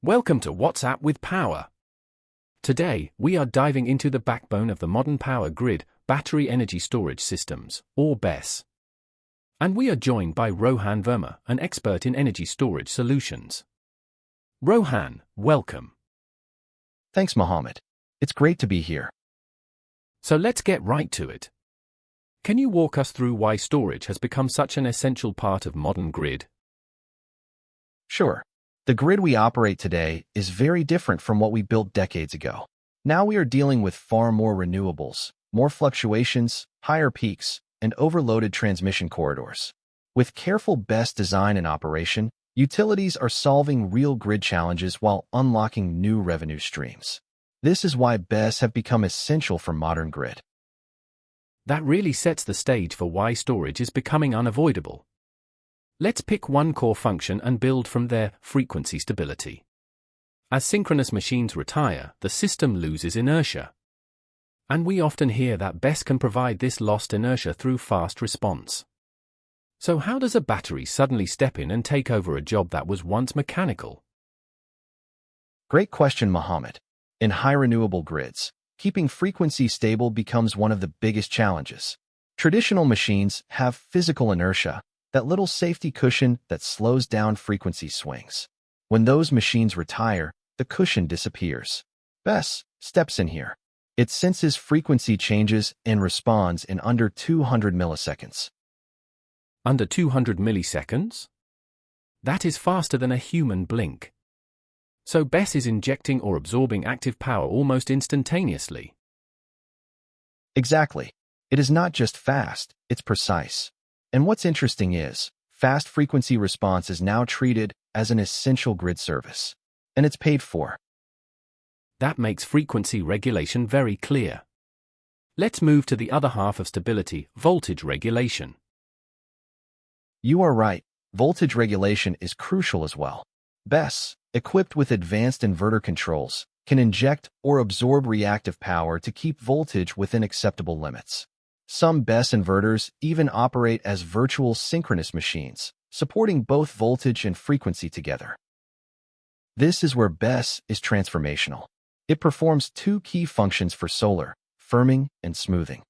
Welcome to WhatsApp with Power. Today, we are diving into the backbone of the modern power grid, battery energy storage systems, or BESS. And we are joined by Rohan Verma, an expert in energy storage solutions. Rohan, welcome. Thanks, Mohammed. It's great to be here. So let's get right to it. Can you walk us through why storage has become such an essential part of modern grid? Sure. The grid we operate today is very different from what we built decades ago. Now we are dealing with far more renewables, more fluctuations, higher peaks, and overloaded transmission corridors. With careful BESS design and operation, utilities are solving real grid challenges while unlocking new revenue streams. This is why BESS have become essential for modern grid. That really sets the stage for why storage is becoming unavoidable. Let's pick one core function and build from there: frequency stability. As synchronous machines retire, the system loses inertia. And we often hear that BESS can provide this lost inertia through fast response. So how does a battery suddenly step in and take over a job that was once mechanical? Great question, Mohammed. In high renewable grids, keeping frequency stable becomes one of the biggest challenges. Traditional machines have physical inertia, that little safety cushion that slows down frequency swings. When those machines retire, the cushion disappears. BESS steps in here. It senses frequency changes and responds in under 200 milliseconds. Under 200 milliseconds? That is faster than a human blink. So BESS is injecting or absorbing active power almost instantaneously. Exactly. It is not just fast, it's precise. And what's interesting is, fast frequency response is now treated as an essential grid service. And it's paid for. That makes frequency regulation very clear. Let's move to the other half of stability: voltage regulation. You are right. Voltage regulation is crucial as well. BESS, equipped with advanced inverter controls, can inject or absorb reactive power to keep voltage within acceptable limits. Some BESS inverters even operate as virtual synchronous machines, supporting both voltage and frequency together. This is where BESS is transformational. It performs two key functions for solar: firming and smoothing.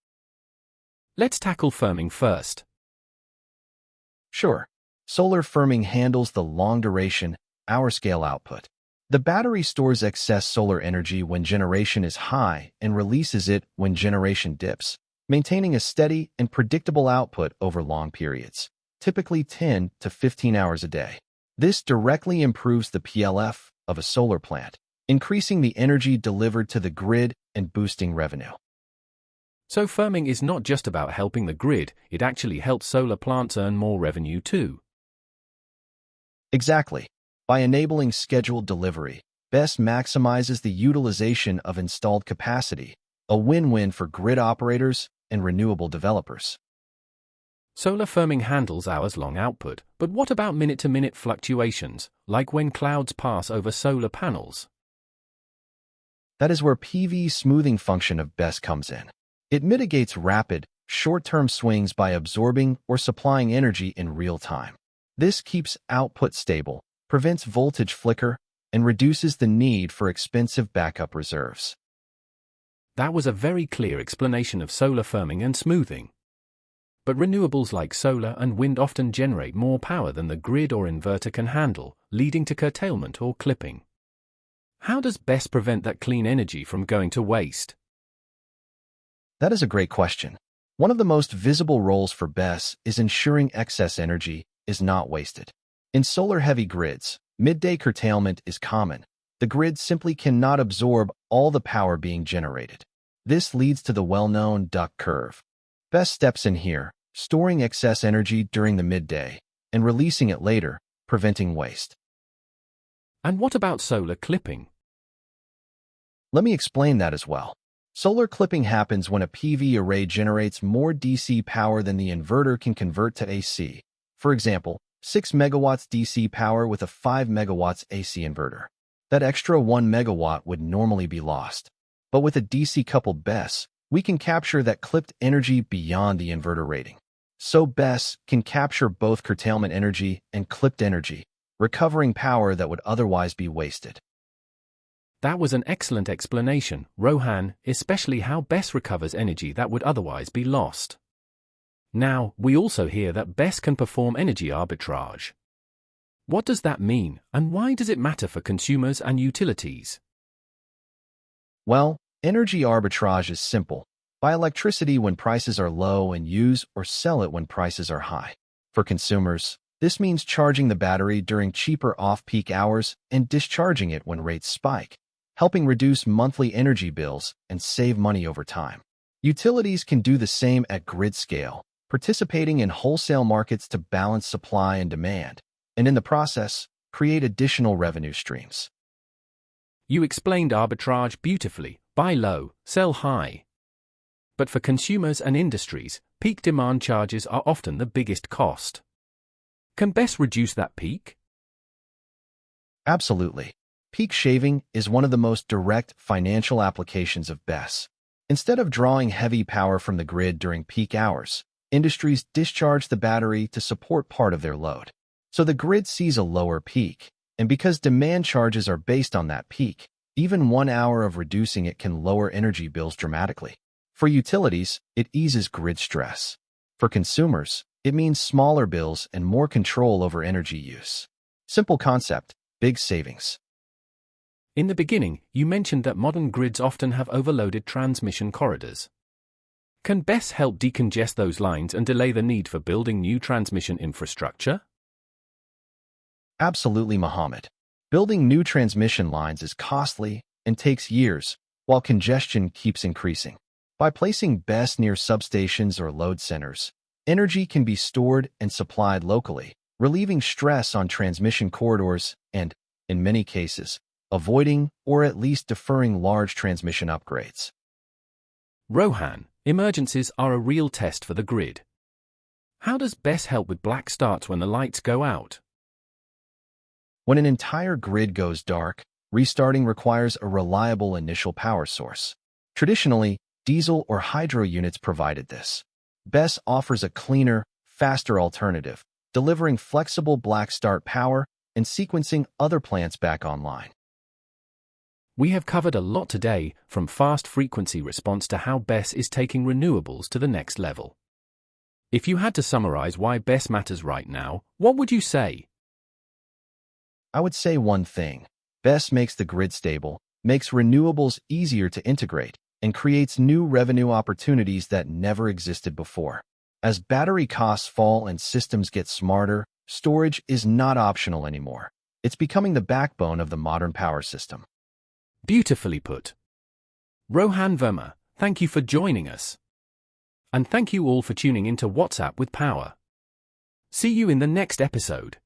Let's tackle firming first. Sure. Solar firming handles the long-duration, hour-scale output. The battery stores excess solar energy when generation is high and releases it when generation dips, maintaining a steady and predictable output over long periods, typically 10 to 15 hours a day. This directly improves the PLF of a solar plant, increasing the energy delivered to the grid and boosting revenue. So firming is not just about helping the grid, it actually helps solar plants earn more revenue too. Exactly. By enabling scheduled delivery, BESS maximizes the utilization of installed capacity, a win-win for grid operators and renewable developers. Solar firming handles hours-long output, but what about minute-to-minute fluctuations, like when clouds pass over solar panels? That is where PV smoothing function of BESS comes in. It mitigates rapid, short-term swings by absorbing or supplying energy in real time. This keeps output stable, prevents voltage flicker, and reduces the need for expensive backup reserves. That was a very clear explanation of solar firming and smoothing. But renewables like solar and wind often generate more power than the grid or inverter can handle, leading to curtailment or clipping. How does BESS prevent that clean energy from going to waste? That is a great question. One of the most visible roles for BESS is ensuring excess energy is not wasted. In solar-heavy grids, midday curtailment is common. The grid simply cannot absorb all the power being generated. This leads to the well-known duck curve. BESS steps in here, storing excess energy during the midday and releasing it later, preventing waste. And what about solar clipping? Let me explain that as well. Solar clipping happens when a PV array generates more DC power than the inverter can convert to AC. For example, 6 megawatts DC power with a 5 megawatts AC inverter. That extra 1 megawatt would normally be lost. But with a DC-coupled BESS, we can capture that clipped energy beyond the inverter rating. So BESS can capture both curtailment energy and clipped energy, recovering power that would otherwise be wasted. That was an excellent explanation, Rohan, especially how BESS recovers energy that would otherwise be lost. Now, we also hear that BESS can perform energy arbitrage. What does that mean, and why does it matter for consumers and utilities? Well, energy arbitrage is simple. Buy electricity when prices are low and use or sell it when prices are high. For consumers, this means charging the battery during cheaper off-peak hours and discharging it when rates spike, helping reduce monthly energy bills and save money over time. Utilities can do the same at grid scale, participating in wholesale markets to balance supply and demand, and in the process, create additional revenue streams. You explained arbitrage beautifully: buy low, sell high. But for consumers and industries, peak demand charges are often the biggest cost. Can BESS reduce that peak? Absolutely. Peak shaving is one of the most direct financial applications of BESS. Instead of drawing heavy power from the grid during peak hours, industries discharge the battery to support part of their load. So the grid sees a lower peak, and because demand charges are based on that peak, even 1 hour of reducing it can lower energy bills dramatically. For utilities, it eases grid stress. For consumers, it means smaller bills and more control over energy use. Simple concept, big savings. In the beginning, you mentioned that modern grids often have overloaded transmission corridors. Can BESS help decongest those lines and delay the need for building new transmission infrastructure? Absolutely, Mohammed. Building new transmission lines is costly and takes years, while congestion keeps increasing. By placing BESS near substations or load centers, energy can be stored and supplied locally, relieving stress on transmission corridors and, in many cases, avoiding or at least deferring large transmission upgrades. Rohan, emergencies are a real test for the grid. How does BESS help with black starts when the lights go out? When an entire grid goes dark, restarting requires a reliable initial power source. Traditionally, diesel or hydro units provided this. BESS offers a cleaner, faster alternative, delivering flexible black start power and sequencing other plants back online. We have covered a lot today, from fast frequency response to how BESS is taking renewables to the next level. If you had to summarize why BESS matters right now, what would you say? I would say one thing. BESS makes the grid stable, makes renewables easier to integrate, and creates new revenue opportunities that never existed before. As battery costs fall and systems get smarter, storage is not optional anymore. It's becoming the backbone of the modern power system. Beautifully put. Rohan Verma, thank you for joining us. And thank you all for tuning into WhatsApp with Power. See you in the next episode.